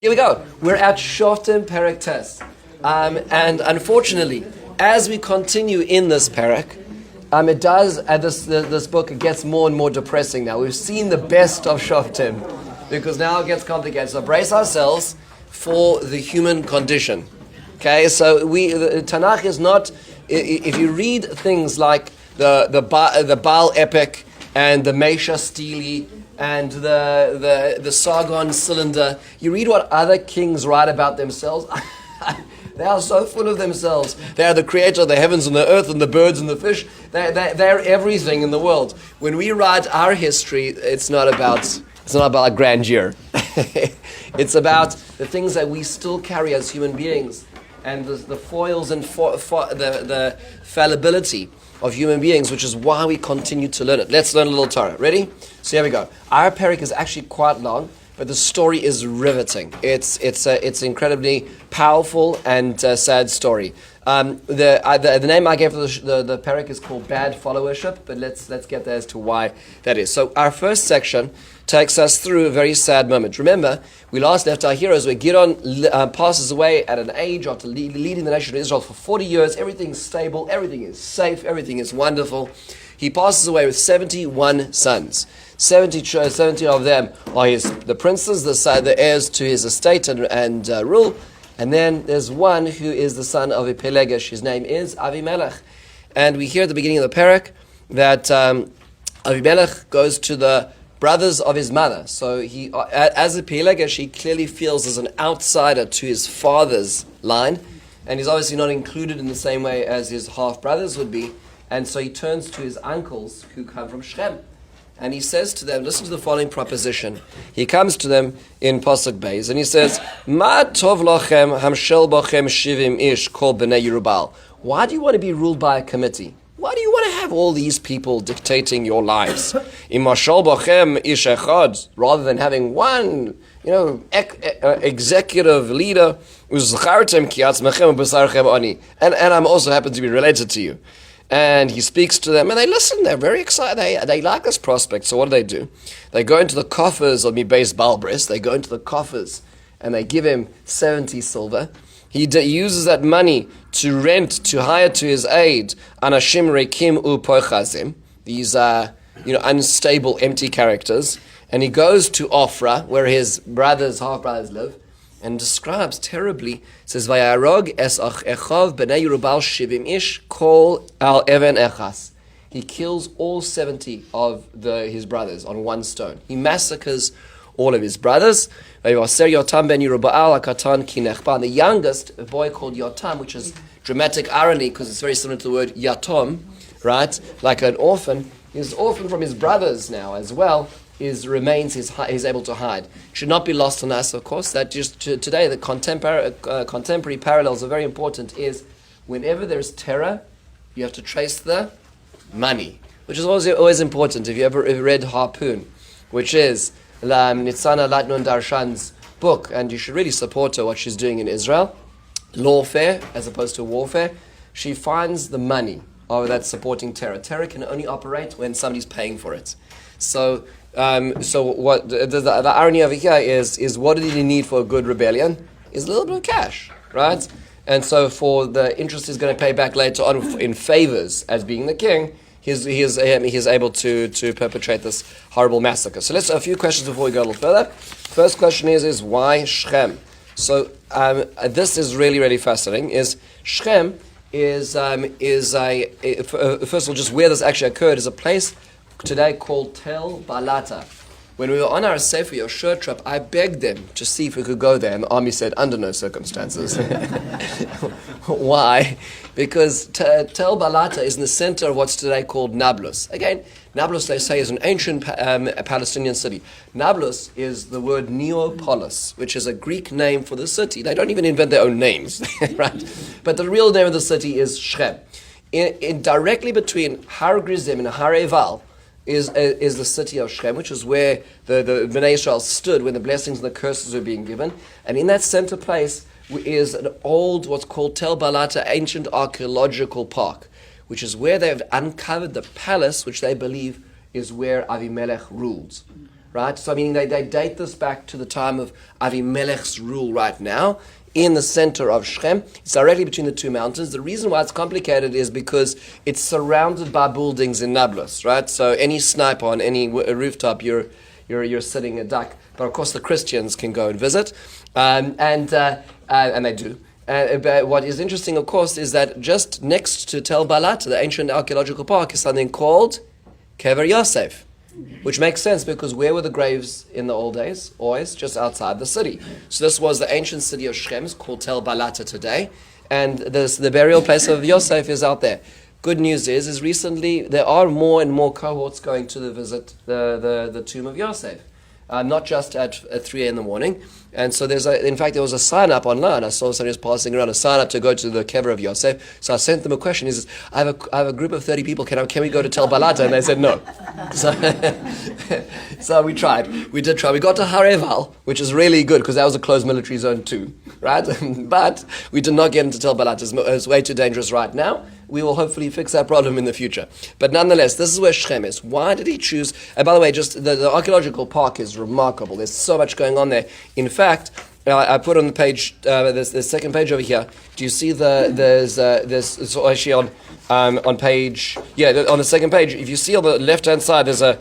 Here we go. We're at Shoftim Perek Tes. And unfortunately, as we continue in this Perek, it does, this book, it gets more and more depressing now. We've seen the best of Shoftim, because now it gets complicated. So brace ourselves for the human condition. Okay, so the Tanakh is not, if you read things like the Baal epic and the Mesha Stele and the Sargon cylinder, you read what other kings write about themselves. They are so full of themselves. They are the creator of the heavens and the earth and the birds and the fish. They're everything in the world. When we write our history, it's not about grandeur. It's about the things that we still carry as human beings, and the foils and the fallibility of human beings, which is why we continue to learn it. Let's learn a little Torah. Ready? So here we go. Our parak is actually quite long, but the story is riveting. It's incredibly powerful and sad story. The name I gave the parak is called Bad Followership, but let's get there as to why that is. So our first section takes us through a very sad moment. Remember, we last left our heroes where Gideon passes away at an age after leading the nation of Israel for 40 years. Everything's stable, everything is safe, everything is wonderful. He passes away with 71 sons. 70 of them are the princes, the heirs to his estate and rule. And then there's one who is the son of Avimelech. His name is Avimelech. And we hear at the beginning of the parak that Avimelech goes to the brothers of his mother. So he, as a Avimelech, he clearly feels as an outsider to his father's line. And he's obviously not included in the same way as his half-brothers would be. And so he turns to his uncles who come from Shechem. And he says to them, listen to the following proposition. He comes to them in Pasuk Beis, and he says, Ma tov lochem hamshel bochem shivim ish kol b'nei Yerubal. Why do you want to be ruled by a committee? Why do you want to have all these people dictating your lives? Im mashal bochem ish echad, rather than having one, executive leader, uzchartem ki atzmechem b'sarchem ani. And I'm also happen to be related to you. And he speaks to them, and they listen. They're very excited. They like this prospect. So what do? They go into the coffers of Mibeis Balbris. They go into the coffers, and they give him 70 silver. He uses that money to hire to his aid anashim rekim u'pochazim. These unstable, empty characters. And he goes to Ophrah, where his half-brothers live, and describes terribly, says, Vayarog es echov b'nei Yerubal shivim ish kol al even echas. He kills all 70 of his brothers on one stone. He massacres all of his brothers. Yotam ben Yerubal akatan kinechba. And the youngest, a boy called Yotam, which is dramatic irony because it's very similar to the word yatom, right? Like an orphan. He's orphaned from his brothers now as well. He's able to hide. Should not be lost on us, of course. That just today, the contemporary parallels are very important. Is whenever there's terror, you have to trace the money, which is always important. If you ever read Harpoon, which is Nitzana Latnon Darshan's book, and you should really support her what she's doing in Israel, lawfare as opposed to warfare. She finds the money that's supporting terror. Terror can only operate when somebody's paying for it. So what the irony over here is what did he need for a good rebellion? Is a little bit of cash, right? And so for the interest he's going to pay back later on in favors as being the king, he's able to perpetrate this horrible massacre. So let's a few questions before we go a little further. First question is why Shechem? So this is really, really fascinating. Is Shechem is a first of all, just where this actually occurred is a place today called Tel Balata. When we were on our Sefer Yoshua trip, I begged them to see if we could go there, and the army said, under no circumstances. Why? Because Tel Balata is in the center of what's today called Nablus. Again, Nablus, they say, is an ancient Palestinian city. Nablus is the word Neapolis, which is a Greek name for the city. They don't even invent their own names, right? But the real name of the city is Shechem. In directly between Har Grizim and Har Eval, is the city of Shechem, which is where the Bnei Israel stood when the blessings and the curses were being given. And in that center place is an old, what's called Tel Balata, ancient archaeological park, which is where they've uncovered the palace, which they believe is where Avimelech ruled. right? So meaning they date this back to the time of Avimelech's rule right now, in the center of Shechem. It's directly between the two mountains. The reason why it's complicated is because it's surrounded by buildings in Nablus, right? So any sniper on any rooftop, you're sitting a duck. But of course the Christians can go and visit, and they do. But what is interesting, of course, is that just next to Tel Balat, the ancient archaeological park, is something called Kever Yosef, which makes sense because where were the graves in the old days? Always just outside the city. So this was the ancient city of Shechem, called Tel Balata today, and the burial place of Yosef is out there. Good news is recently there are more and more cohorts going to visit the tomb of Yosef. Not just at 3 in the morning. And so in fact, there was a sign up online. I saw somebody was passing around a sign up to go to the kever of Yosef. So I sent them a question. He says, I have a group of 30 people. Can we go to Tel Balata? And they said no. So we tried. We did try. We got to Hareval, which is really good because that was a closed military zone too, right? But we did not get into Tel Balata. It's way too dangerous right now. We will hopefully fix that problem in the future. But nonetheless, this is where Shechem is. Why did he choose? And by the way, just the archaeological park is remarkable. There's so much going on there. In fact, I put on the page, the second page over here. Do you see there's actually on page, on the second page, if you see on the left-hand side, there's a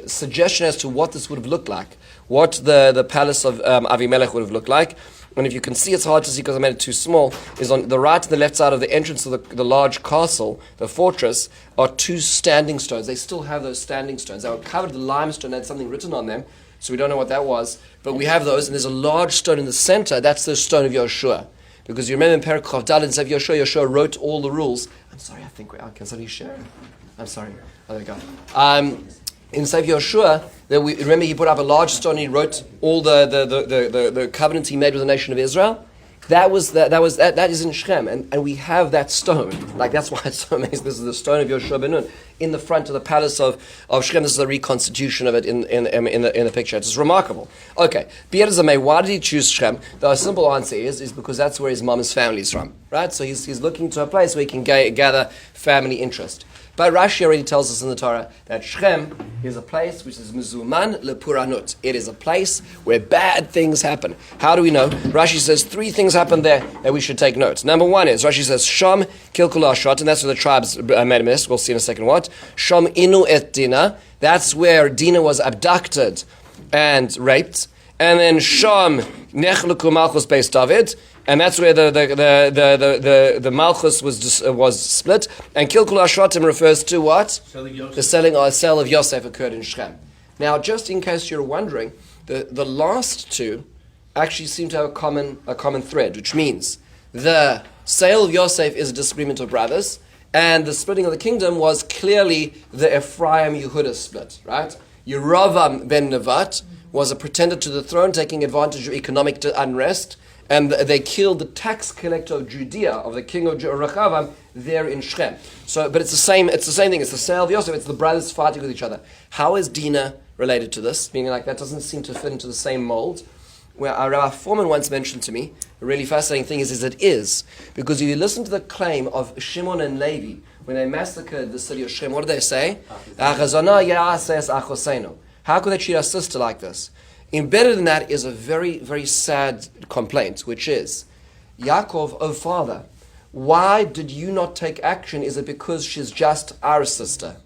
suggestion as to what this would have looked like, what the palace of Avimelech would have looked like. And if you can see, it's hard to see because I made it too small, is on the right and the left side of the entrance of the large castle, the fortress, are two standing stones. They still have those standing stones. They were covered with limestone and had something written on them, so we don't know what that was. But we have those, and there's a large stone in the center. That's the stone of Yoshua. Because you remember in Perek Chav Daled, it said Yoshua wrote all the rules. I'm sorry, I think can somebody share? I'm sorry. Oh, there we go. In Sefer Yoshua, remember he put up a large stone. He wrote all the covenants he made with the nation of Israel. That is in Shechem, and we have that stone. Like that's why it's so amazing. This is the stone of Yoshua ben Nun in the front of the palace of Shechem. This is a reconstitution of it in the picture. It's remarkable. Okay, why did he choose Shechem? The simple answer is because that's where his mom's family is from, right? So he's looking to a place where he can gather family interest. But Rashi already tells us in the Torah that Shechem is a place which is mezuman lepuranut. It is a place where bad things happen. How do we know? Rashi says 3 things happen there that we should take note. Number 1 is, Rashi says, Sham kilkula shot, and that's where the tribes made a mess. We'll see in a second what. Sham inu et Dina, that's where Dina was abducted and raped. And then Sham nechluku malchus beis David, and that's where the malchus was split. And kilkul ashratim refers to what? The sale of Yosef occurred in Shechem. Now, just in case you're wondering, the last 2 actually seem to have a common thread, which means the sale of Yosef is a disagreement of brothers, and the splitting of the kingdom was clearly the Ephraim-Yehuda split, right? Yeravam ben Nevat was a pretender to the throne, taking advantage of economic unrest, and they killed the tax collector of Judea, of the king of Rechavam, there in Shechem. So, but it's the same thing. It's the sale of Yosef. It's the brothers fighting with each other. How is Dinah related to this? Meaning, like that doesn't seem to fit into the same mold. Where our Rabbi Foreman once mentioned to me, a really fascinating thing is it is because if you listen to the claim of Shimon and Levi when they massacred the city of Shechem, what do they say? How could they treat our sister like this? Embedded in that is a very, very sad complaint, which is, Yaakov, oh father, why did you not take action? Is it because she's just our sister?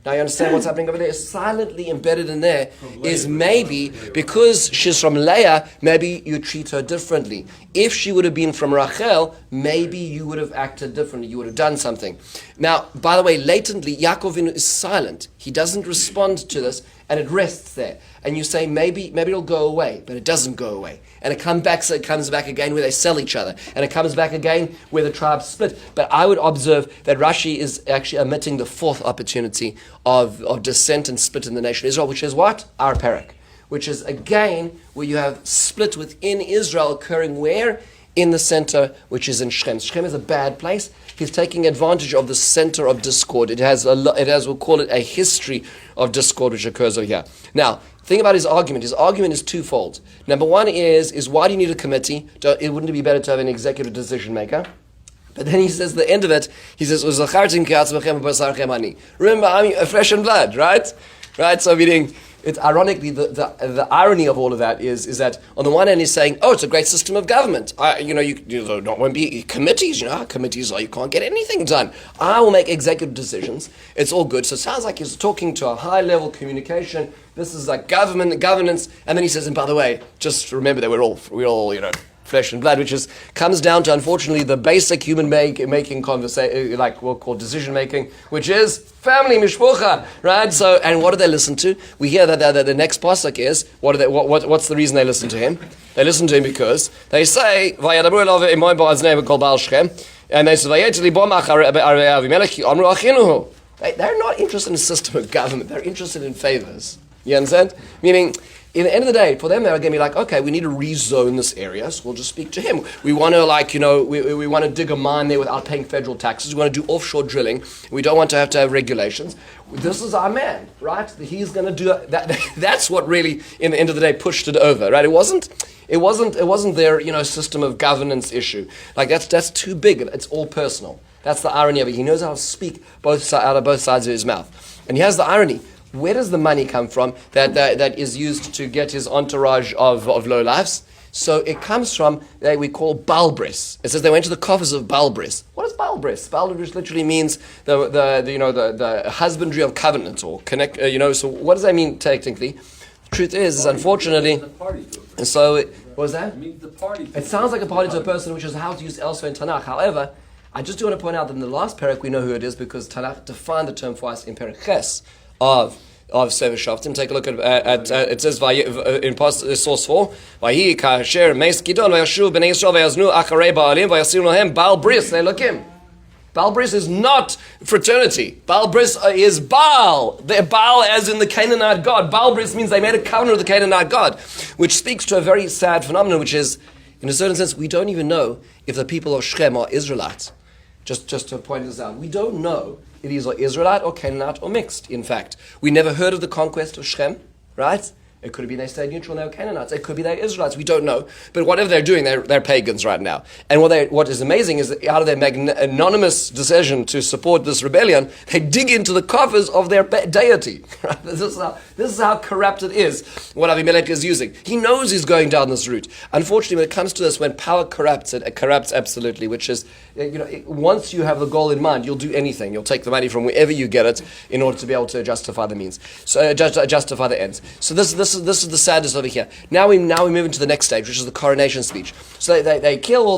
Now you understand what's happening over there? Silently embedded in there is maybe because she's from Leah, maybe you treat her differently. If she would have been from Rachel, maybe you would have acted differently. You would have done something. Now, by the way, latently, Yaakov is silent. He doesn't respond to this, and it rests there. And you say, maybe it'll go away, but it doesn't go away. And it comes back again where they sell each other. And it comes back again where the tribes split. But I would observe that Rashi is actually omitting the 4th opportunity of dissent and split in the nation of Israel, which is what? Our Perek. Which is again where you have split within Israel occurring where? In the center, which is in Shechem. Shechem is a bad place. He's taking advantage of the center of discord. It has, we'll call it a history of discord which occurs over here. Now, think about his argument. His argument is twofold. Number 1 is why do you need a committee? Wouldn't it be better to have an executive decision maker? But then he says, at the end of it, he says, remember, I'm flesh and blood, right? right? So meaning, it's ironically, the irony of all of that is that on the one hand he's saying, oh, it's a great system of government. You don't want to be committees, committees you can't get anything done. I will make executive decisions. It's all good. So it sounds like he's talking to a high level communication. This is like governance. And then he says, and by the way, just remember that we're all flesh and blood, which comes down to, unfortunately, the basic human making conversation, like we'll call decision making, which is family, mishpucha, right? So, and what do they listen to? We hear that the next pasuk is, what's the reason they listen to him? They listen to him because they say, Vayadabru elav imoy ba'az neiv kol Baal Shechem, and they say, Vayet li bo machar Avimelech amru achinuhu. They're not interested in a system of government. They're interested in favors. You understand? Meaning, in the end of the day, for them, they're going to be like, okay, we need to rezone this area, so we'll just speak to him. We want to, we want to dig a mine there without paying federal taxes. We want to do offshore drilling. We don't want to have regulations. This is our man, right? He's going to do that. That's what really, in the end of the day, pushed it over, right? It wasn't their, system of governance issue. Like that's too big. It's all personal. That's the irony of it. He knows how to speak out of both sides of his mouth. And here's the irony. Where does the money come from that is used to get his entourage of lowlifes? So it comes from what we call balbris. It says they went to the coffers of balbris. What is balbris? Balbris literally means the husbandry of covenant or connect. So what does that mean technically? The truth is unfortunately. So what was that? It means the party. It sounds like a party to a person, which is how it's used elsewhere in Tanakh. However, I just do want to point out that in the last parak we know who it is because Tanakh defined the term for us in parak Ches of Sefer Shoftim. Take a look at it says in source 4, Vayi kasher meis Gidon vayashu bnei Yisrael vayaznu acharei baalim vayasiru lohem Baal Bris lelokim. Baal Bris is not fraternity. Baal Bris is Baal. They're Baal as in the Canaanite god. Baal Bris means they made a covenant with the Canaanite god, which speaks to a very sad phenomenon, which is, in a certain sense, we don't even know if the people of Shechem are Israelites. Just to point this out, we don't know if these are Israelite or Canaanite or mixed. In fact, we never heard of the conquest of Shechem, right? It could have been they stayed neutral and they were Canaanites. It could be they're Israelites. We don't know. But whatever they're doing, they're pagans right now. And what is amazing is that out of their anonymous decision to support this rebellion, they dig into the coffers of their deity. Right? This is how corrupt it is, what Avimelech is using. He knows he's going down this route. Unfortunately, when it comes to this, when power corrupts, it corrupts absolutely, which is, once you have the goal in mind, you'll do anything. You'll take the money from wherever you get it in order to be able to justify the means. So justify the ends. So this is the sadness over here. Now we move into the next stage, which is the coronation speech. So they kill all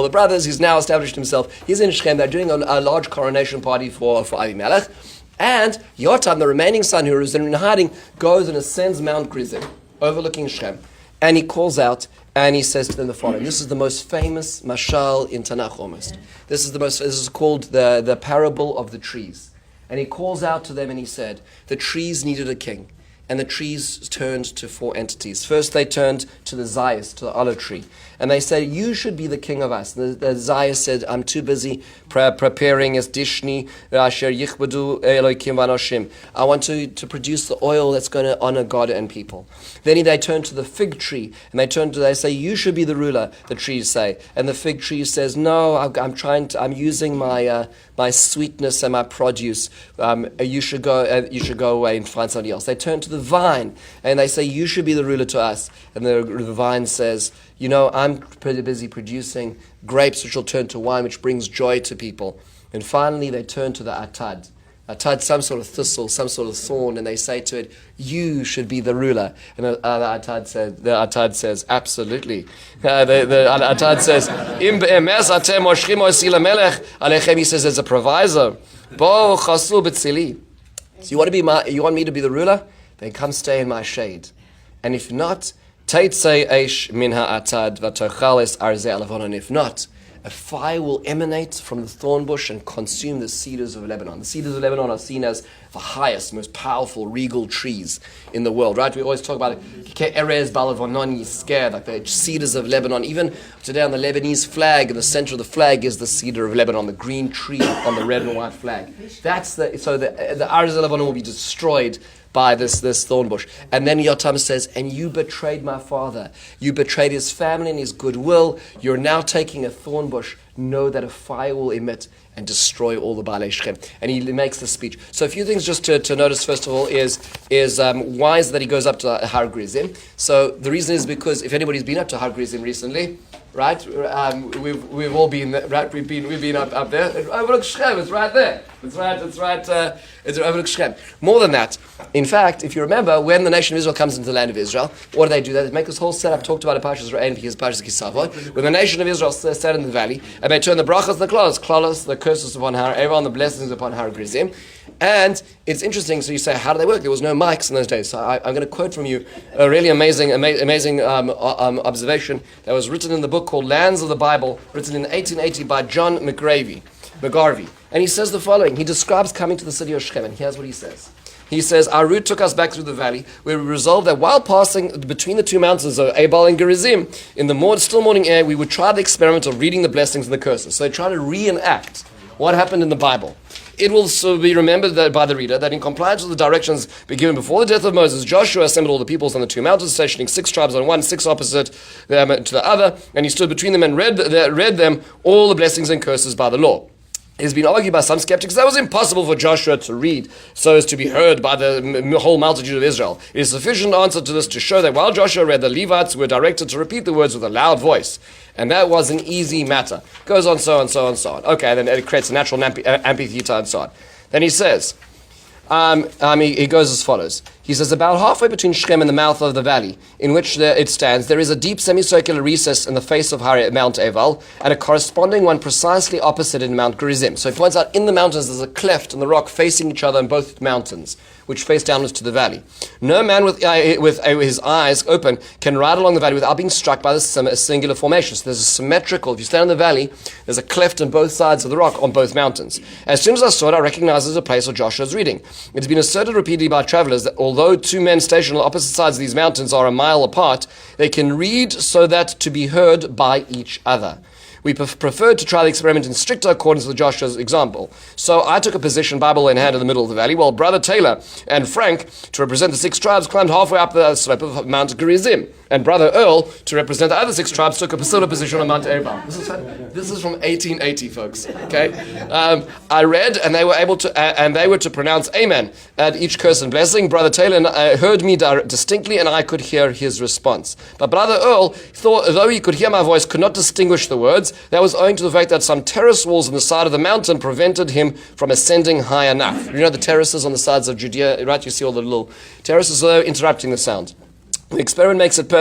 the brothers. He's now established himself. He's in Shechem. They're doing a large coronation party for Avimelech. And Yotam, the remaining son who is in hiding, goes and ascends Mount Gerizim, overlooking Shechem. And he calls out and he says to them the following. This is the most famous mashal in Tanakh almost. This is called the parable of the trees. And he calls out to them and he said, the trees needed a king. And the trees turned to four entities. First they turned to the Zayas, to the olive tree. And they said, you should be the king of us. The Zayas said, I'm too busy preparing as dishni, asher yichbadu elokim vanoshim. I want to produce the oil that's going to honor God and people. Then they turn to the fig tree, and they say, you should be the ruler, the trees say. And the fig tree says, no, I'm using my sweetness and my produce. You should go away and find somebody else. They turn to the vine, and they say, you should be the ruler to us. And the vine says, I'm pretty busy producing grapes which will turn to wine, which brings joy to people. And finally, they turn to the atad. Atad, some sort of thistle, some sort of thorn, and they say to it, you should be the ruler. And the atad says, absolutely. The atad says, he says, there's a proviso. So you want me to be the ruler? Then come stay in my shade. And if not, if not, a fire will emanate from the thorn bush and consume the cedars of Lebanon. The cedars of Lebanon are seen as the highest, most powerful, regal trees in the world, right? We always talk about Erez Balavononi scared, like the cedars of Lebanon. Even today on the Lebanese flag, in the center of the flag is the cedar of Lebanon, the green tree on the red and white flag. So the Arz of Lebanon will be destroyed by this thorn bush. And then Yotam says, and you betrayed my father. You betrayed his family and his goodwill. You're now taking a thorn bush. Know that a fire will emit and destroy all the Baalei Shechem. And he makes the speech. So a few things just to notice, first of all, is why is that he goes up to Har Gerizim. So the reason is because if anybody's been up to Har Gerizim recently, right? We've all been there, right. We've been up there. Overlook Shechem. It's right there. It's right. It's overlook Shechem. More than that, in fact, if you remember, when the nation of Israel comes into the land of Israel, what do? They make this whole setup. Talked about it, Parshas Re'eh, because Parshas Kisavot. When the nation of Israel sat in the valley, and they turned the brachas, the klalos, the curses upon Har Evan, the blessings upon Har Gerizim. And it's interesting. So you say, how do they work? There was no mics in those days. So I'm going to quote from you a really amazing observation that was written in the book called Lands of the Bible, written in 1880 by John McGarvey. And he says the following. He describes coming to the city of Shechem, and here's what he says. He says, our route took us back through the valley, where we resolved that while passing between the two mountains of Ebal and Gerizim, in the still morning air, we would try the experiment of reading the blessings and the curses. So they try to reenact what happened in the Bible. It will so be remembered by the reader that in compliance with the directions given before the death of Moses, Joshua assembled all the peoples on the two mountains, stationing 6 tribes on one, 6 opposite to the other, and he stood between them and read them all the blessings and curses by the law. It has been argued by some skeptics that it was impossible for Joshua to read so as to be heard by the whole multitude of Israel. It is sufficient answer to this to show that while Joshua read, the Levites were directed to repeat the words with a loud voice. And that was an easy matter. Goes on, so on, so on, so on. Okay, then it creates a natural amphitheater and so on. Then he says, he goes as follows. He says, about halfway between Shechem and the mouth of the valley in which it stands, there is a deep semicircular recess in the face of Mount Eval, and a corresponding one precisely opposite in Mount Gerizim. So he points out in the mountains there's a cleft in the rock facing each other in both mountains, which face downwards to the valley. No man with his eyes open can ride along the valley without being struck by this singular formation. So there's a symmetrical, if you stand in the valley, there's a cleft on both sides of the rock on both mountains. As soon as I saw it, I recognized it as a place of Joshua's reading. It has been asserted repeatedly by travelers that although two men stationed on opposite sides of these mountains are a mile apart, they can read so that to be heard by each other. We preferred to try the experiment in stricter accordance with Joshua's example. So I took a position, Bible in hand, in the middle of the valley, while Brother Taylor and Frank, to represent the 6 tribes, climbed halfway up the slope of Mount Gerizim. And Brother Earl, to represent the other 6 tribes, took a similar position on Mount Ebal. This is from 1880, folks. Okay, I read, and they were to pronounce Amen at each curse and blessing. Brother Taylor heard me distinctly, and I could hear his response. But Brother Earl, though he could hear my voice, could not distinguish the words. That was owing to the fact that some terrace walls on the side of the mountain prevented him from ascending high enough. You know the terraces on the sides of Judea, right? You see all the little terraces there interrupting the sound. The experiment makes it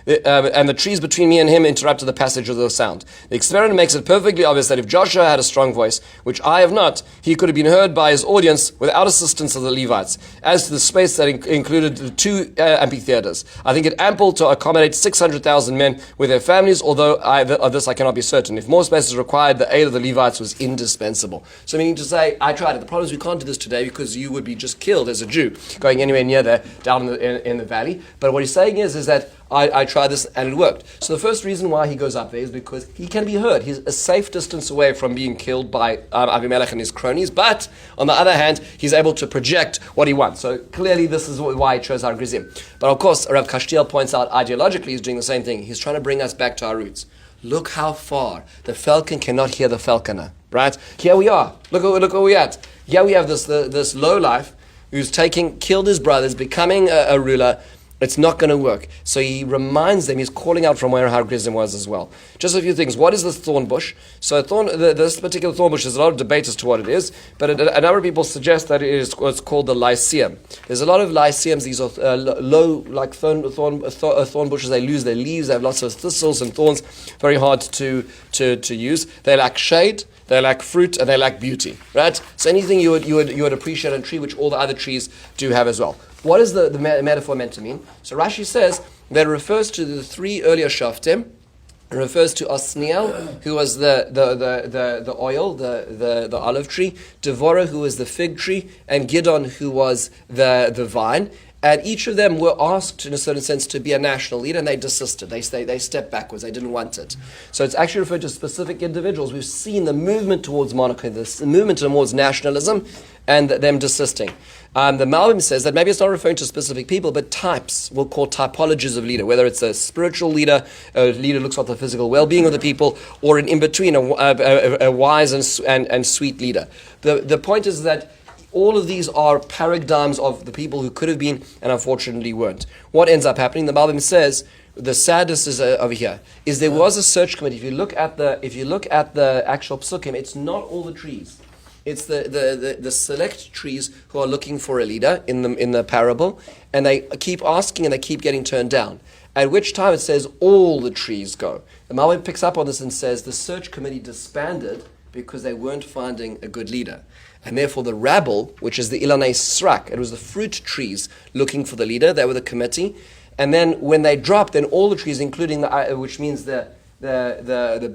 and the trees between me and him interrupted the passage of the sound. The experiment makes it perfectly obvious that if Joshua had a strong voice, which I have not, he could have been heard by his audience without assistance of the Levites. As to the space that included the 2 amphitheaters, I think it ample to accommodate 600,000 men with their families, although of this I cannot be certain. If more space is required, the aid of the Levites was indispensable. So meaning to say, I tried it. The problem is we can't do this today because you would be just killed as a Jew going anywhere near there, down in the valley. But what he's saying is that I tried this and it worked. So the first reason why he goes up there is because he can be heard. He's a safe distance away from being killed by Avimelech and his cronies, but on the other hand, he's able to project what he wants. So clearly this is why he chose Har Gerizim. But of course, Rav Kashtiel points out ideologically he's doing the same thing. He's trying to bring us back to our roots. Look how far the falcon cannot hear the falconer, right? Here we are. Look where we're at. Here we have this low life who's killed his brothers, becoming a ruler. It's not going to work. So he reminds them, he's calling out from where Har Gerizim was as well. Just a few things. What is this thorn bush? So this particular thorn bush, there's a lot of debate as to what it is, but a number of people suggest that it is what's called the lyceum. There's a lot of lyceums. These are low, like thorn bushes. They lose their leaves. They have lots of thistles and thorns. Very hard to use. They lack shade. They lack fruit, and they lack beauty, right? So anything you would appreciate in a tree, which all the other trees do have as well. What is the metaphor meant to mean? So Rashi says that it refers to the 3 earlier Shoftim. It refers to Osniel, who was the oil, the olive tree, Devorah, who was the fig tree, and Gidon, who was the vine. And each of them were asked, in a certain sense, to be a national leader, and they desisted. They stepped backwards. They didn't want it. So it's actually referred to specific individuals. We've seen the movement towards monarchy, the movement towards nationalism, and them desisting. The Malbim says that maybe it's not referring to specific people, but types. We'll call typologies of leader, whether it's a spiritual leader, a leader who looks at the physical well-being of the people, or an in-between, a wise and sweet leader. The point is that all of these are paradigms of the people who could have been and unfortunately weren't. What ends up happening? The Malbim says the sadness is over here. Is there was a search committee. If you look at the actual psukim, it's not all the trees. It's the select trees who are looking for a leader in the parable, and they keep asking and they keep getting turned down. At which time it says all the trees go. The Malbim picks up on this and says the search committee disbanded because they weren't finding a good leader. And therefore the rabble, which is the Ilanei Srak, it was the fruit trees looking for the leader, they were the committee. And then when they dropped, then all the trees, including which means the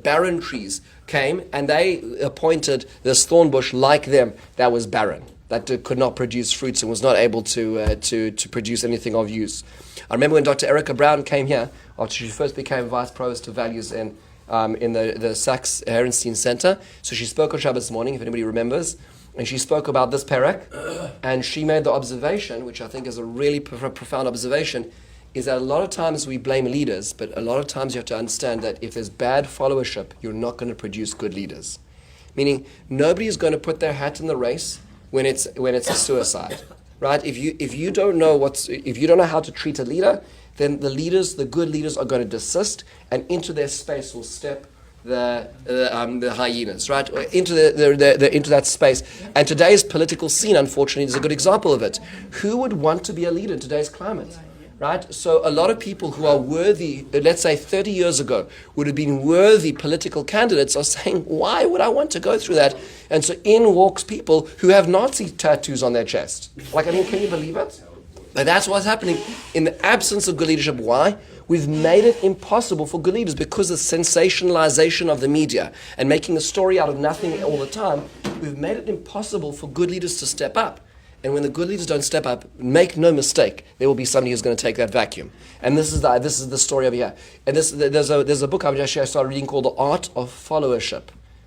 barren trees, came, and they appointed this thorn bush like them that was barren, that could not produce fruits and was not able to produce anything of use. I remember when Dr. Erica Brown came here, after she first became Vice Provost of Values in the Sachs Herenstein Center. So she spoke on Shabbos morning, if anybody remembers, and she spoke about this parak, and she made the observation, which I think is a really profound observation, is that a lot of times we blame leaders, but a lot of times you have to understand that if there's bad followership, you're not going to produce good leaders. Meaning, nobody is going to put their hat in the race when it's a suicide, right? If you don't know how to treat a leader, then the good leaders are going to desist, and into their space will step the hyenas, right? Into that space. And today's political scene, unfortunately, is a good example of it. Who would want to be a leader in today's climate? Right? So a lot of people who are worthy, let's say 30 years ago, would have been worthy political candidates are saying, why would I want to go through that? And so in walks people who have Nazi tattoos on their chest. Can you believe it? But that's what's happening in the absence of good leadership. Why? We've made it impossible for good leaders because of sensationalization of the media and making a story out of nothing all the time. We've made it impossible for good leaders to step up. And when the good leaders don't step up, make no mistake, there will be somebody who's going to take that vacuum. And this is the story over here. And there's a book I started reading called The Art of Followership,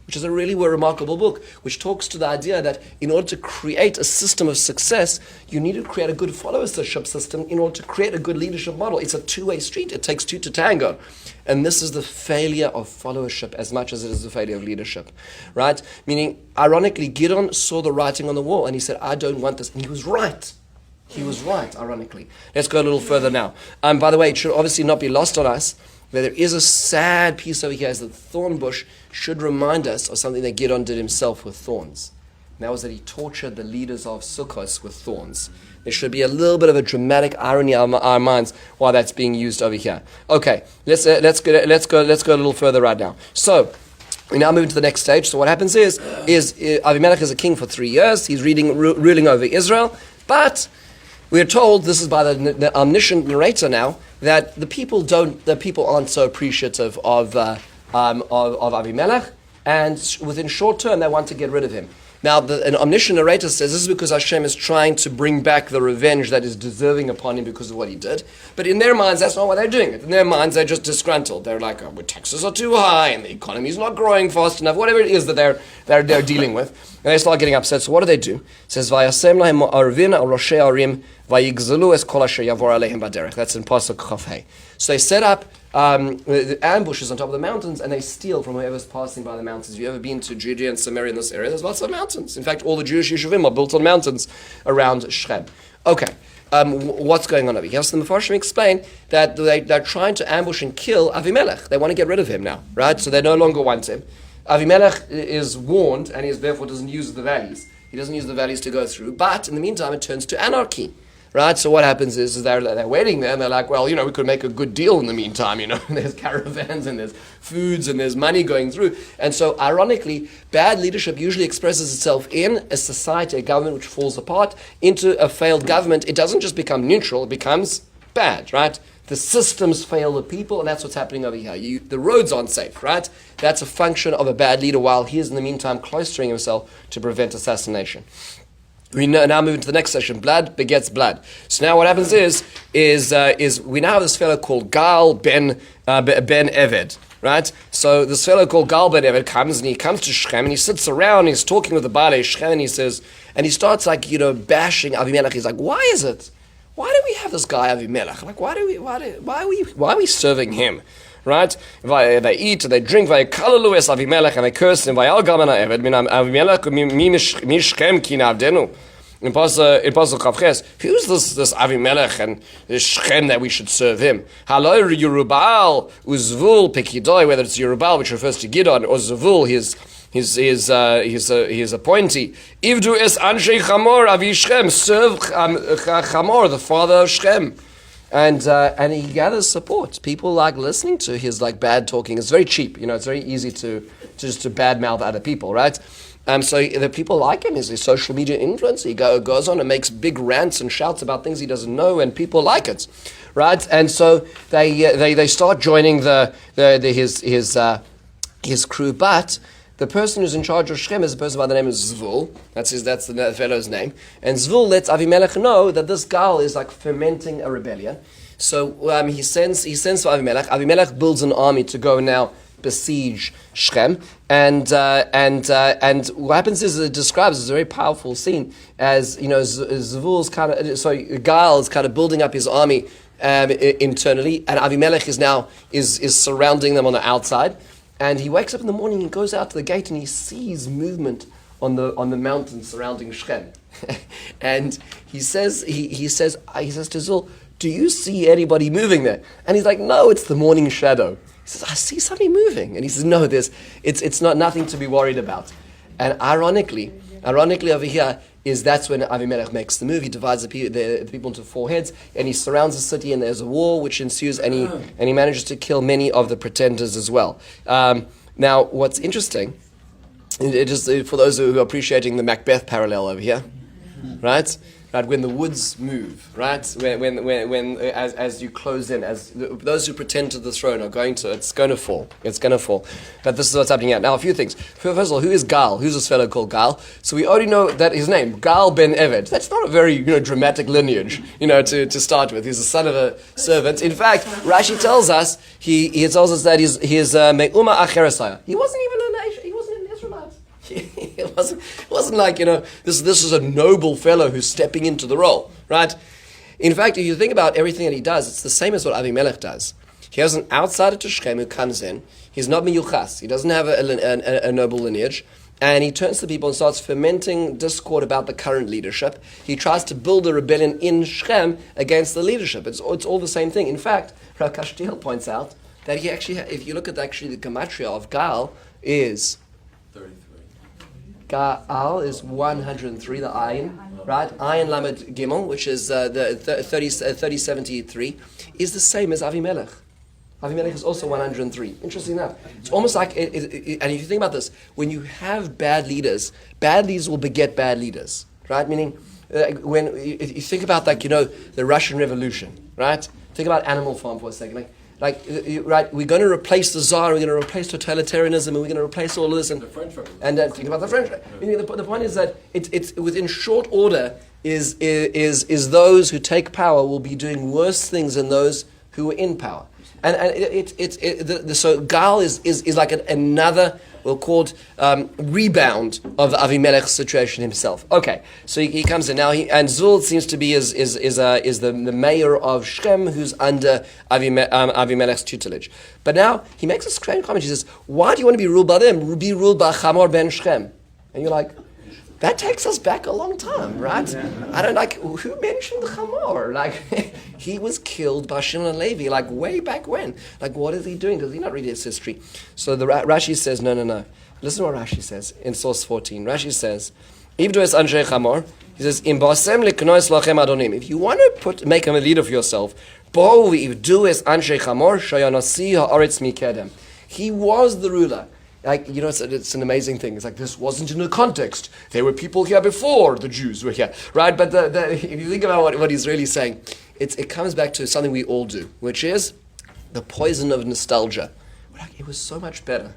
which is a really remarkable book, which talks to the idea that in order to create a system of success, you need to create a good followership system in order to create a good leadership model. It's a two-way street. It takes two to tango. And this is the failure of followership as much as it is the failure of leadership, right? Meaning, ironically, Gideon saw the writing on the wall and he said, I don't want this. And he was right. He was right, ironically. Let's go a little further now. By the way, it should obviously not be lost on us that there is a sad piece over here, is that the thorn bush should remind us of something that Gideon did himself with thorns. And that was that he tortured the leaders of Sukkot with thorns. There should be a little bit of a dramatic irony in our minds while that's being used over here. Okay, let's go a little further right now. So we now move into the next stage. So what happens is Avimelech is a king for 3 years. He's ruling over Israel, but we are told, this is by the omniscient narrator now, that the people aren't so appreciative of Avimelech, and within short term they want to get rid of him. Now, an omniscient narrator says this is because Hashem is trying to bring back the revenge that is deserving upon him because of what he did. But in their minds, that's not why they're doing it. In their minds, they're just disgruntled. They're like, oh, taxes are too high, and the economy is not growing fast enough, whatever it is that they're dealing with. And they start getting upset. So what do? It says, Vayasem lahem arvin al roshei arim vayigzelu es kol asher yavor alehem baderech. That's in Pasuk Chaf Hei. So they set up the ambushes on top of the mountains, and they steal from whoever's passing by the mountains. If you've ever been to Judea and Samaria in this area, there's lots of mountains. In fact, all the Jewish yeshuvim are built on mountains around Shechem. Okay, what's going on over here? So the Mefarshim explain that they're trying to ambush and kill Avimelech. They want to get rid of him now, right? So they no longer want him. Avimelech is warned, and he therefore doesn't use the valleys. He doesn't use the valleys to go through. But in the meantime, it turns to anarchy. Right, so what happens is they're waiting there, and they're like, well, we could make a good deal in the meantime, There's caravans, and there's foods, and there's money going through. And so, ironically, bad leadership usually expresses itself in a society, a government which falls apart, into a failed government. It doesn't just become neutral, it becomes bad, right? The systems fail the people, and that's what's happening over here. The roads aren't safe, right? That's a function of a bad leader, while he is, in the meantime, cloistering himself to prevent assassination. We now move into the next session. Blood begets blood. So now what happens is we now have this fellow called Gal ben Eved, right? So this fellow called Gal ben Eved comes to Shechem and he sits around. He's talking with the Baalei Shechem and he says, and he starts bashing Avimelech. He's like, why is it? Why do we have this guy Avimelech? Like, why are we serving him? Right? They eat, they drink, and they curse him. In Pasuk Chavches, who's this Avimelech and this Shechem that we should serve him? Whether it's Yerubal, which refers to Gidon, or Zvul, his appointee. Ivdu es Anshe Chamor Avi Shechem, serve Chamor, the father of Shechem. And he gathers support. People like listening to his bad talking. It's very cheap, it's very easy to just to badmouth other people, right? So the people like him. He's a social media influencer. He goes on and makes big rants and shouts about things he doesn't know, and people like it, right? And so they start joining his crew, but the person who's in charge of Shechem is a person by the name of Zvul. That's the fellow's name. And Zvul lets Avimelech know that this Gal is fomenting a rebellion. So he sends for Avimelech. Avimelech builds an army to go now besiege Shechem. And what happens is it describes a very powerful scene as Zvul's Gal is kind of building up his army internally, and Avimelech is surrounding them on the outside. And he wakes up in the morning and goes out to the gate and he sees movement on the mountain surrounding Shechem. And he says to Zul, do you see anybody moving there? And he's like, no, it's the morning shadow. He says, I see something moving. And he says, no, it's not nothing to be worried about. And ironically over here that's when Avimelech makes the move. He divides the people into 4 heads, and he surrounds the city, and there's a war which ensues, and he manages to kill many of the pretenders as well. Now, what's interesting, just for those who are appreciating the Macbeth parallel over here, right? Right, when the woods move, right? When as you close in, as those who pretend to the throne it's going to fall. It's going to fall. But this is what's happening now. Now, a few things. First of all, who is Gal? Who's this fellow called Gal? So we already know that his name, Gal ben Eved. That's not a very dramatic lineage, to start with. He's the son of a servant. In fact, Rashi tells us he tells us that he's me'uma acherasaya. He wasn't even an Israelite. It wasn't like, this is a noble fellow who's stepping into the role, right? In fact, if you think about everything that he does, it's the same as what Avimelech does. He has an outsider to Shechem who comes in. He's not miyuchas. He doesn't have a noble lineage. And he turns to people and starts fermenting discord about the current leadership. He tries to build a rebellion in Shechem against the leadership. It's all the same thing. In fact, Rav Kashtiel points out that he actually, if you look at the gematria of Gal, is 33. Gal is 103, the ayin, right? Ayin Lamed Gimel, which is the 3073, is the same as Avimelech. Avimelech is also 103. Interesting enough. It's almost like, and if you think about this, when you have bad leaders will beget bad leaders, right? Meaning, when you think about the Russian Revolution, right? Think about Animal Farm for a second. Right, we're going to replace the Tsar, we're going to replace totalitarianism, and we're going to replace all of this. And the French Revolution. And think about the French. Meaning the point is that it's within short order is those who take power will be doing worse things than those who are in power. So Gal is like another, called rebound of Avimelech's situation himself. Okay, so he comes in now. And Zul seems to be is the mayor of Shechem, who's under Avimelech's tutelage. But now he makes a strange comment. He says, "Why do you want to be ruled by them? Be ruled by Chamor ben Shechem." And you're like, that takes us back a long time, right? I don't who mentioned Chamor? He was killed by Shimon and Levi, way back when. What is he doing? Does he not read his history? So the Rashi says, no. Listen to what Rashi says in source 14. Rashi says, Ivdu es anshe Chamor. He says, Im basem leknois lachem adonim. If you want to make him a leader for yourself, bo ivdu es anshe Chamor shayanasi haaretz mikedem. He was the ruler. It's an amazing thing. It's this wasn't in a context. There were people here before the Jews were here, right? But if you think about what he's really saying, it comes back to something we all do, which is the poison of nostalgia. It was so much better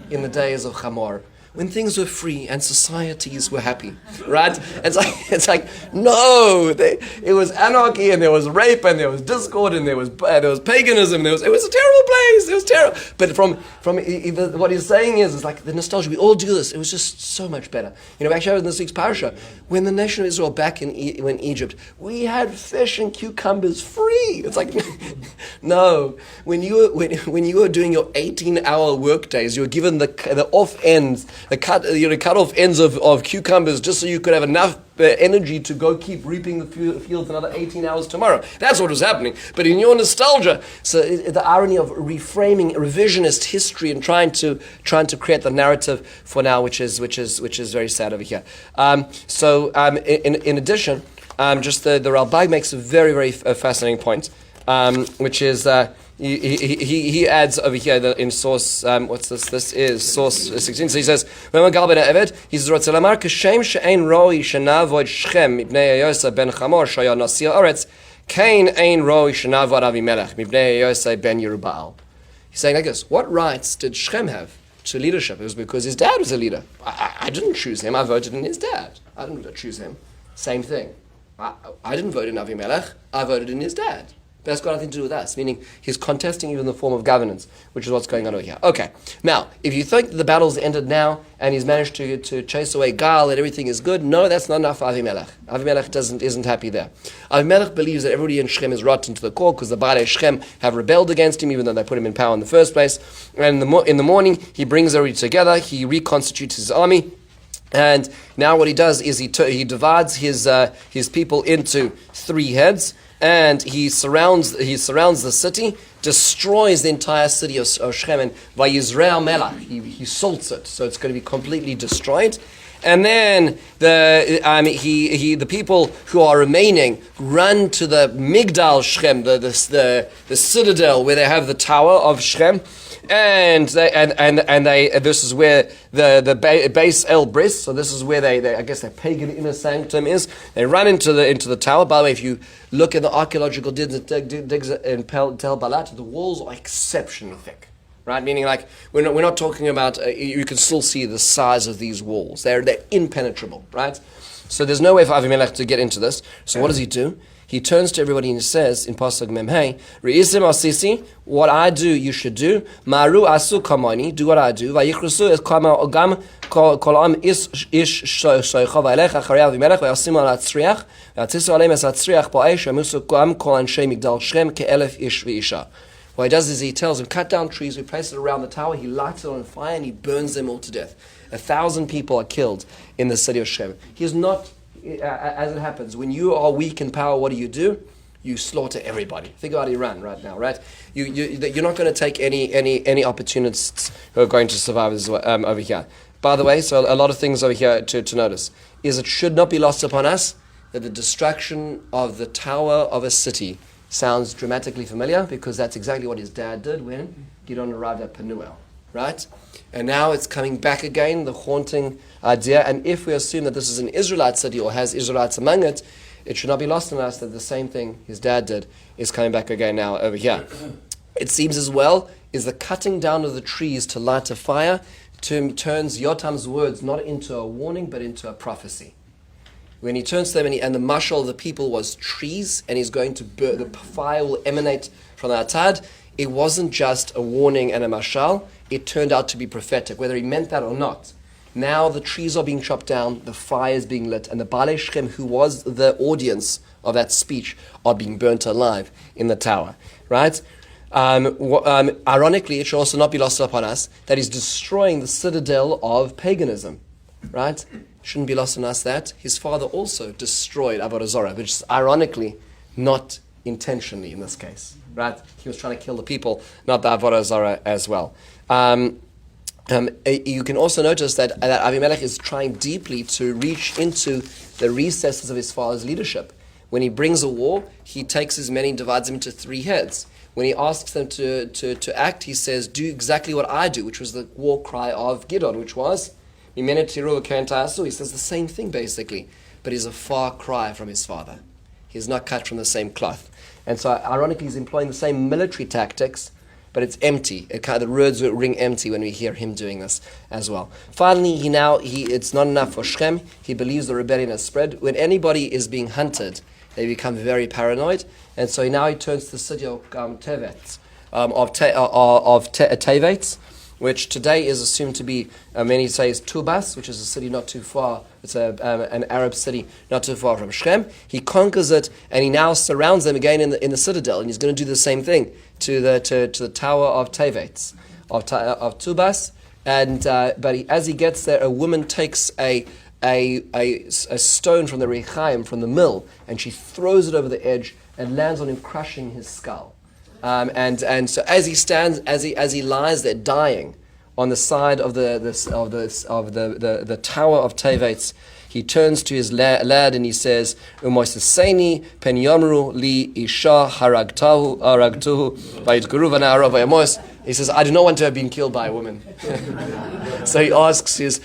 in the days of Chamor. when things were free and societies were happy, right? It's like no, it was anarchy and there was rape and there was discord and there was paganism. It was a terrible place. It was terrible. But from what he's saying is like the nostalgia. We all do this. It was just so much better. Actually, in this week's parasha, when the nation of Israel back in Egypt, we had fish and cucumbers free. It's like no, when you were doing your 18-hour work days, you were given the off ends. The cut off ends of cucumbers just so you could have enough energy to go keep reaping the fields another 18 hours tomorrow. That's what was happening. But in your nostalgia, so the irony of reframing revisionist history and trying to create the narrative for now, which is very sad over here. In addition, just the Rabbi makes a very very fascinating point, which is. He adds over here in source, what's this? This is source 16. So he says, he says, Rotzelamar kashem she'ein roi shenavod Shechem mipnei Yosa ben Chamor shaya nasi haaretz kain ein roi shenavod Avimelech mipnei Yosa ben Yerubbaal. He's saying like this, what rights did Shechem have to leadership? It was because his dad was a leader. I didn't choose him, I voted in his dad. I didn't choose him. Same thing. I didn't vote in Avimelech, I voted in his dad. But that's got nothing to do with us, meaning he's contesting even the form of governance, which is what's going on over here. Okay, now, if you think that the battle's ended now, and he's managed to chase away Gal, and everything is good, no, that's not enough for Avimelech. Avimelech isn't happy there. Avimelech believes that everybody in Shechem is rotten to the core, because the Baalei Shechem have rebelled against him, even though they put him in power in the first place. And in the morning, he brings everybody together, he reconstitutes his army, and now what he does is he divides his people into 3 heads, and he surrounds the city, destroys the entire city of Shechem, and Vayizrei Melach, he salts it, so it's going to be completely destroyed. And then the people who are remaining run to the Migdal Shechem, the citadel where they have the tower of Shechem, and this is where the base El Bris. So this is where they I guess their pagan inner sanctum is. They run into the tower. By the way, if you look at the archaeological digs in Tel Balat, the walls are exceptionally thick. Right, meaning like we're not talking about. You can still see the size of these walls. They're impenetrable, right? So there's no way for Avimelech to get into this. So what does he do? He turns to everybody and he says in Pasuk Memhei, Re'isim asisi, what I do, you should do. Maru asu kamani, do what I do. Vayichrusu es kama ogam kolam ish shoycha va'elech acharei Avimelech v'yasim al atzriach v'atzisu aleim es atzriach ba'esh v'musu kol anshei migdal Shechem ke'elef ish v'isha. What he does is he tells them, cut down trees, we place it around the tower, he lights it on fire and he burns them all to death. 1,000 people are killed in the city of Shechem. He is not, as it happens, when you are weak in power, what do? You slaughter everybody. Think about Iran right now, right? You're not going to take any opportunists who are going to survive over here. By the way, so a lot of things over here to notice is it should not be lost upon us that the destruction of the tower of a city sounds dramatically familiar because that's exactly what his dad did when Gideon arrived at Penuel, right? And now it's coming back again, the haunting idea. And if we assume that this is an Israelite city or has Israelites among it, it should not be lost on us that the same thing his dad did is coming back again now over here. It seems as well is the cutting down of the trees to light a fire turns Yotam's words not into a warning but into a prophecy. When he turns to them and the mashal of the people was trees and he's going to burn, the fire will emanate from the atad, it wasn't just a warning and a mashal, it turned out to be prophetic, whether he meant that or not. Now the trees are being chopped down, the fire is being lit, and the Baalei Shechem, who was the audience of that speech, are being burnt alive in the tower, right? Ironically, it should also not be lost upon us that he's destroying the citadel of paganism, right? Shouldn't be lost on us that his father also destroyed Avodah Zarah, which is ironically not intentionally in this case, right? He was trying to kill the people, not the Avodah Zarah as well. You can also notice that Avimelech is trying deeply to reach into the recesses of his father's leadership. When he brings a war, he takes his men and divides them into 3 heads. When he asks them to act, he says, do exactly what I do, which was the war cry of Gideon, which was, he says the same thing basically, but he's a far cry from his father. He's not cut from the same cloth. And so ironically he's employing the same military tactics, but it's empty. The words ring empty when we hear him doing this as well. Finally, it's not enough for Shechem. He believes the rebellion has spread. When anybody is being hunted, they become very paranoid, and so now he turns to the city of Tevetz, Tevetz, which today is assumed to be, many say, is Tubas, which is a city not too far. It's an Arab city not too far from Shechem. He conquers it, and he now surrounds them again in the citadel, and he's going to do the same thing to the tower of Tevetz, of Tubas. And as he gets there, a woman takes a stone from the Rechaim, from the mill, and she throws it over the edge and lands on him, crushing his skull. And so as he stands, as he lies there dying on the side of the tower of Tevetz, he turns to his lad and he says, "Umoiseseni pen yomru li isha haragtuhu vayitguru v'na'ara v'yamos." He says, "I do not want to have been killed by a woman." So he asks his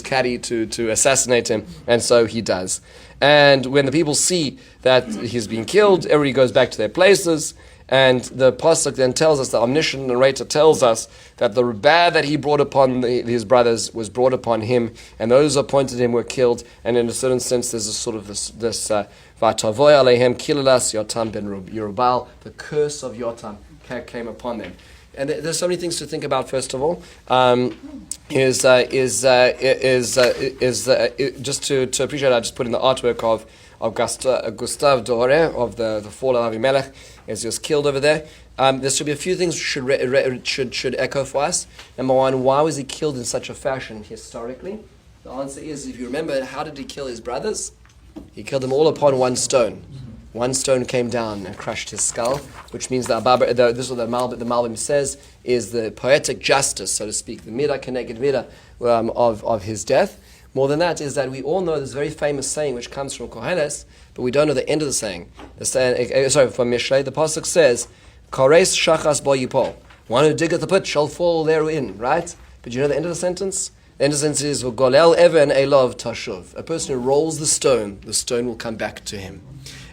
caddy to assassinate him, and so he does. And when the people see that he's been killed, everybody goes back to their places. And the pasuk then tells us, the omniscient narrator tells us, that the bad that he brought upon his brothers was brought upon him, and those who appointed him were killed. And in a certain sense, there's a sort of this v'tavoy alehem kilalas Yotam ben Yerubal, the curse of Yotam came upon them. And there's so many things to think about. First of all, just to appreciate, I just put in the artwork of Gustav Doré of the fall of Avimelech, as he was killed over there. There should be a few things should echo for us. Number one, why was he killed in such a fashion historically? The answer is, if you remember, how did he kill his brothers? He killed them all upon one stone. One stone came down and crushed his skull, which means that this is what the Malbim says is the poetic justice, so to speak, the midah keneged midah of his death. More than that is that we all know this very famous saying which comes from Koheles, but we don't know the end of the saying. From Mishlei, the pasuk says, "Kares shachas bo yipol." One who diggeth the pit shall fall therein. Right? But you know the end of the sentence? The end of the sentence is, "Golel even elov tashuv." A person who rolls the stone will come back to him.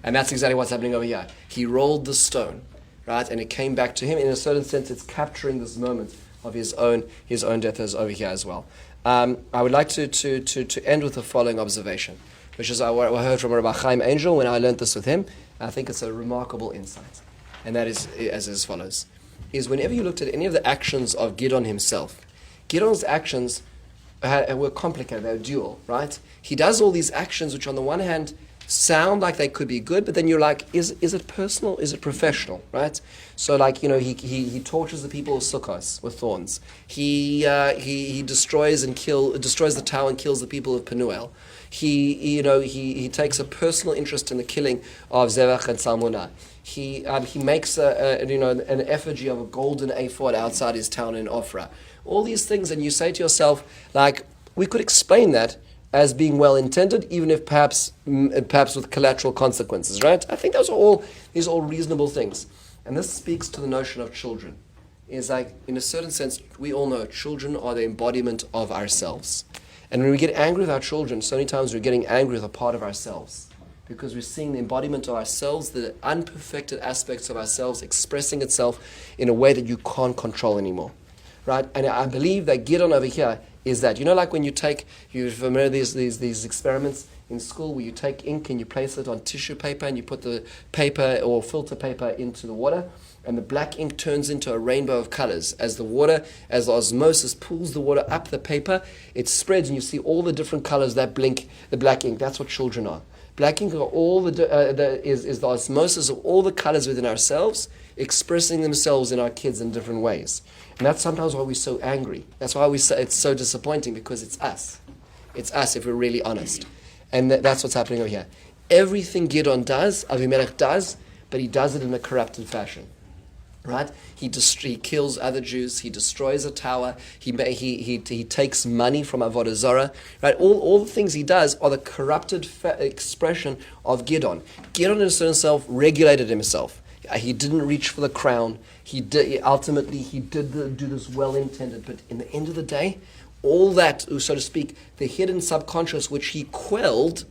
And that's exactly what's happening over here. He rolled the stone, right, and it came back to him. In a certain sense, it's capturing this moment of his own death as over here as well. I would like to end with the following observation, which is what I heard from Rabbi Chaim Angel when I learned this with him. I think it's a remarkable insight, and that is as follows: is whenever you looked at any of the actions of Gideon himself, Gideon's actions were complicated, they were dual, right? He does all these actions which on the one hand sound like they could be good, but then you're like, is it personal? Is it professional? Right? So, like, he tortures the people of Sukkos with thorns. He destroys the tower and kills the people of Penuel. He takes a personal interest in the killing of Zevach and Salmona. He makes an effigy of a golden ephod outside his town in Ophrah. All these things, and you say to yourself, like, we could explain that as being well intended, even if perhaps with collateral consequences, right? I think these are all reasonable things. And this speaks to the notion of children. It's like, in a certain sense, we all know children are the embodiment of ourselves. And when we get angry with our children, so many times we're getting angry with a part of ourselves, because we're seeing the embodiment of ourselves, the unperfected aspects of ourselves expressing itself in a way that you can't control anymore, right? And I believe that Gideon over here is that, like when you remember these experiments in school where you take ink and you place it on tissue paper and you put the paper or filter paper into the water, and the black ink turns into a rainbow of colors. As the osmosis pulls the water up the paper, it spreads and you see all the different colors that blink, the black ink. That's what children are. Black ink are all is the osmosis of all the colors within ourselves expressing themselves in our kids in different ways. And that's sometimes why we're so angry. That's why it's so disappointing, because it's us. It's us if we're really honest. And that's what's happening over here. Everything Gideon does, Avimelech does, but he does it in a corrupted fashion. Right? He kills other Jews. He destroys a tower. He takes money from Avodah Zarah. Right? All the things he does are the corrupted expression of Gideon. Gideon in a certain self regulated himself. He didn't reach for the crown. He did do this well-intended, but in the end of the day, all that, so to speak, the hidden subconscious which he quelled,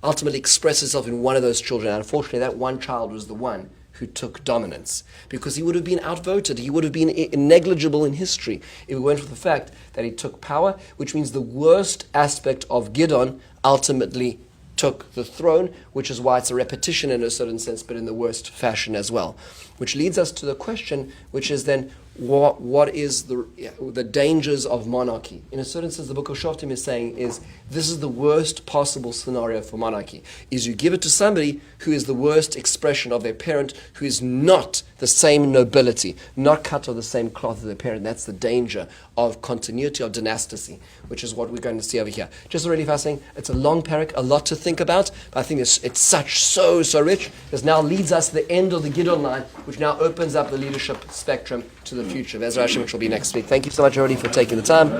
ultimately expressed itself in one of those children. And unfortunately, that one child was the one who took dominance, because he would have been outvoted. He would have been negligible in history if it weren't for the fact that he took power, which means the worst aspect of Gideon ultimately took the throne, which is why it's a repetition in a certain sense, but in the worst fashion as well. Which leads us to the question, which is then, what is the dangers of monarchy? In a certain sense, the book of Shoftim is saying this is the worst possible scenario for monarchy, is you give it to somebody who is the worst expression of their parent, who is not the same nobility, not cut of the same cloth as their parent. That's the danger of continuity of dynasty, which is what we're going to see over here. Just really fascinating. It's a long parak, a lot to think about, but I think it's so rich. This now leads us to the end of the Gideon line, which now opens up the leadership spectrum to the future. Bezrat Hashem, which will be next week. Thank you so much, everybody, for taking the time.